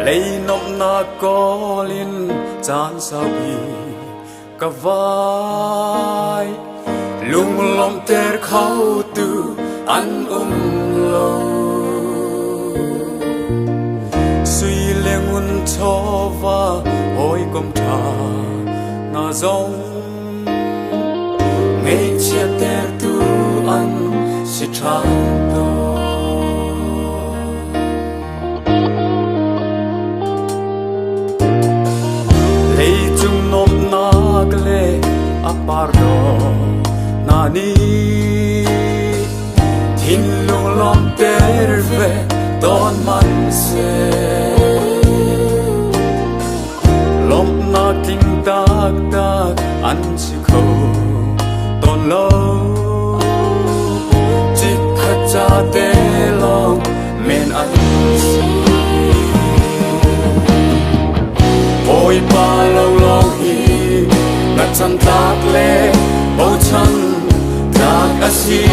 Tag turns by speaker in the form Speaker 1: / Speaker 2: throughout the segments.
Speaker 1: lấy nộp na có liên chán sao bi cả vai lung lom ter khâu từ ăn lâu suy lên un cho và hồi công trà na giống ngày chia ter tu ăn si chan to le apardo nani thin lung lom terve ton man se lom na king tak tak an chi kho ton lo chik kha cha te long men an si oi pa long long hi ngắt chân tak le bầu chân tak asi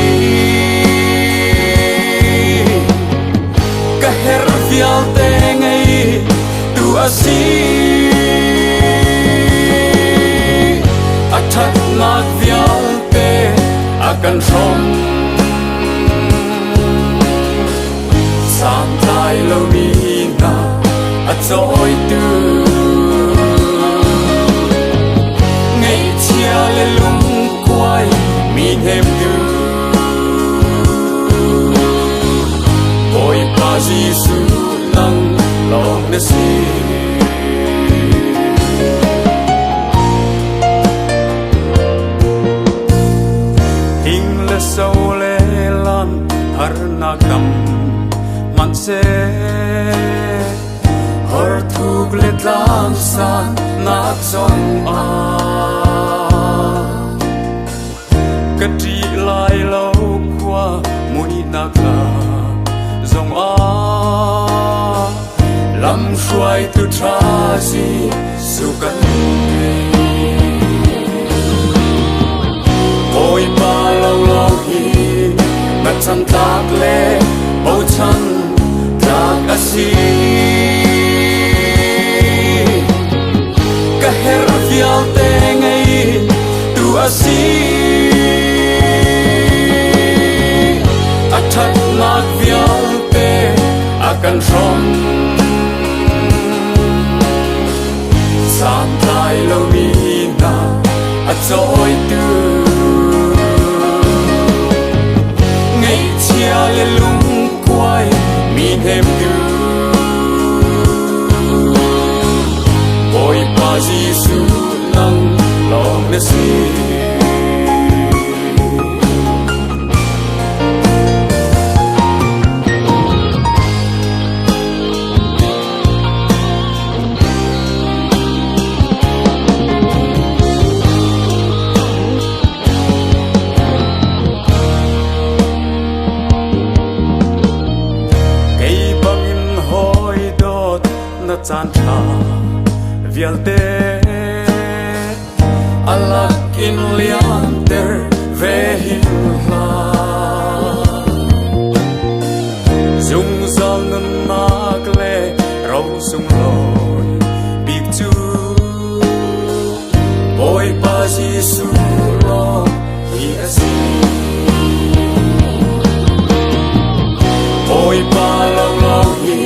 Speaker 1: ka her vial te ngai tu asi athak nak vial te akan rom sam tai lo ni na atoi tu le lung quay mi thêm như ôi pa Giêsu nang lòng để si hình le sâu le lan har na kam man se har thuk le tlang san nak song a cái tri lại lâu qua mũi nạc là dòng á làm xoay từ tra gì su cắn ôi ba lâu lâu hi ngắt chân tak le bầu chân tak asi ka her vial te ngai tu asi athak nak vial te akan rom sam tai lo ni na atoi tu ngày chia le lung quay mi thêm tu ôi pa Giêsu nang lòng để si chan tha vial te alak in lian ter ve hin la zung zang nak le rau sung loi big chu oi pa Giêsu lo hi asi oi pa long long hi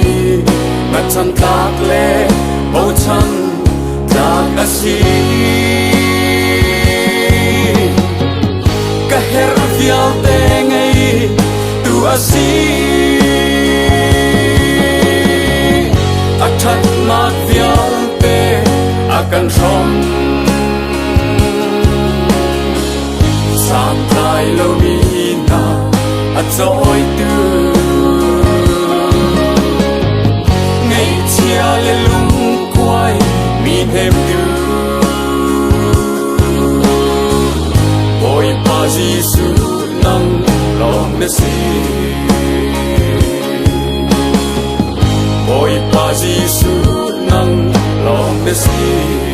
Speaker 1: ngắt chân tak le bầu chân tak asi ka her vial te ngai tu asi athak nak vial te akan rom sam tai lo ni na atoi tu le lung quay mi thêm tu ôi pa Giêsu nang lòng để si ôi pa Giêsu nang lòng để si